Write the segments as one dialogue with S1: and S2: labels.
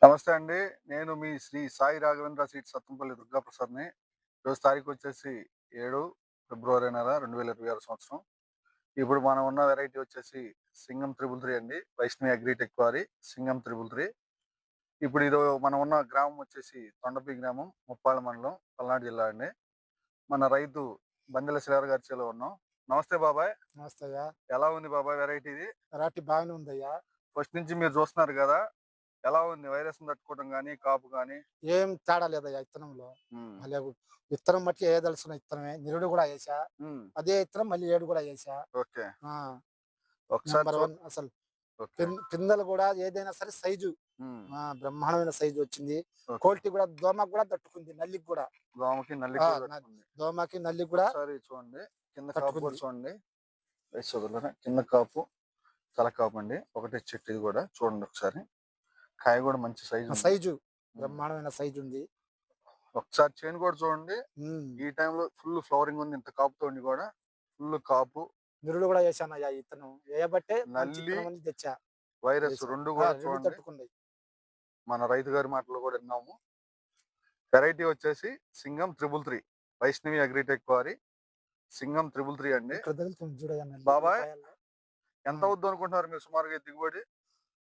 S1: నమస్తే అండి. నేను మీ శ్రీ సాయి రాఘవేంద్ర సీడ్స్ సత్తంపల్లి దుర్గాప్రసాద్‌ని. ఈరోజు తారీఖు వచ్చేసి 7 ఫిబ్రవరి నెల 2026 సంవత్సరం. ఇప్పుడు మనం ఉన్న వెరైటీ వచ్చేసి సింగం 333 అండి. వైష్ణవి అగ్రిటెక్ వారి సింగం 333. ఇప్పుడు ఇది మనం ఉన్న గ్రామం వచ్చేసి తొండపి గ్రామం, ముప్పాళ్ళ మండలం, పల్నాడు జిల్లా అండి. మన రైతు బందెల శ్రీహరి గారి చేలో ఉన్నాం. నమస్తే బాబాయ్.
S2: నమస్తే అయ్యా.
S1: ఎలా ఉంది బాబాయ్ వెరైటీ ఇది?
S2: వెరైటీ బాగానే ఉందయ్యా.
S1: ఫస్ట్ నుంచి మీరు చూస్తున్నారు గదా! ఎలా ఉంది వైరస్‌ని తట్టుకోవడం గాని, కాపు గాని?
S2: ఏం తేడా లేదయ్యా ఇత్తనంలో.
S1: హ్మ్.
S2: మళ్ళీ విత్తనం మట్టుకి ఏయదలసిన ఇత్తనమే. నిరుడు కూడా ఏసా.
S1: హ్మ్.
S2: అదే ఇత్తనం మళ్ళీ ఏడు కూడా ఏసా.
S1: ఓకే.
S2: ఆ!
S1: ఒకసారి
S2: నంబర్ 1 అసలు.
S1: ఓకే.
S2: పిందెలు కూడా ఏదైనా సరే సైజు
S1: హ్మ్.
S2: బ్రహ్మాండమైన సైజు వచ్చింది.
S1: ఓకే.
S2: క్వాలిటీ కూడా దోమకు కూడా తట్టుకుంది. నల్లికి కూడా.
S1: దోమకి, నల్లికి
S2: ఆ!
S1: కూడా
S2: న
S1: తట్టుకుంది.
S2: దోమకి, నల్లికి కూడా
S1: ఒకసారి చూడండి. కింద కాపు కూడా
S2: తట్టుకుంది.
S1: చూడండి. రైతు సోదరులారా, కింద కాపు, తల కాపు అండి. ఒకటే చెట్టు ఇది కూడా చూడండి ఒకసారి. కాయ కూడా మంచి సైజు ఉంది.
S2: సైజు
S1: హ్మ్.
S2: బ్రహ్మాండమైన సైజు ఉంది.
S1: ఒకసారి చేను కూడా చూడండి.
S2: హ్మ్.
S1: ఈ టైంలో ఫుల్ ఫ్లవరింగ్ ఉంది. ఇంత కాపుతోని కూడా ఫుల్ కాపు,
S2: నిరుడు కూడా ఏసానయ్యా ఈ ఇత్తనం. ఏయబట్టే మంచి
S1: నల్లి,
S2: ఇత్తనం అని తెచ్చా.
S1: వైరస్
S2: ఏసా.
S1: 2 కూడా
S2: 2
S1: చూడండి.
S2: తట్టుకున్నాయి.
S1: మన రైతు గారి మాటలు కూడా విన్నాము. వెరైటీ వచ్చేసి సింగం 333 వైష్ణవి అగ్రిటెక్ వారి సింగం 333 అండి.
S2: ఇక్కడ తగులుతుంది చూడయ్యా నల్లి ఈ
S1: బాబాయ్
S2: కాయల్లో. ఆ!
S1: ఎంత అవుద్ది అనుకుంటున్నారు మీరు సుమారుగా ఈ దిగుబడి?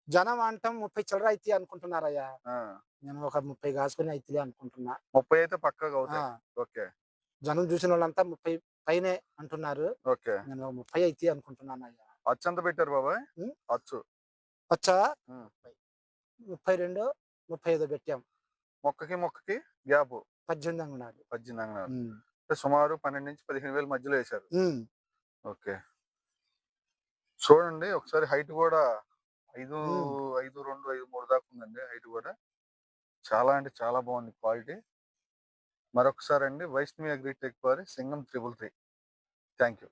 S2: జనం అంటం 30 చిల్లర అయితయి అనుకుంటున్నారయ్యా.
S1: ఆ!
S2: నేను ఒక 30 కాసుకొని అయితయిలే అనుకుంటున్నా.
S1: 30 అయితే పక్కాగా
S2: ఆ!
S1: అవుతాయి. ఓకే.
S2: జనం చూసినోళ్ళంతా 30 పైనే అంటున్నారు.
S1: ఓకే.
S2: నేను 30 అయితయి అనుకుంటున్నానయ్యా.
S1: అచ్చెంత పెట్టారు బాబాయ్?
S2: హ్మ్.
S1: అచ్చు.
S2: వచ్చా
S1: హ్మ్.
S2: 32, 35 పెట్టాం.
S1: మొక్కకి, మొక్కకి గ్యాపు
S2: 18 అంగుళాలు.
S1: 18 అంగుళాలు.
S2: హ్మ్.
S1: అంటే సుమారు 12,000-15,000 మధ్యలో ఏశారు.
S2: హ్మ్.
S1: ఓకే. చూడండి ఒకసారి హైట్ గూడా 5,
S2: హ్మ్.
S1: 5'2", 5'3" దాకా ఉందండి హైట్ గూడా. చాలా అంటే చాలా బాగుంది క్వాలిటీ. మరొకసారండి వైష్ణవి అగ్రిటెక్ వారి సింగం 333. Thank you.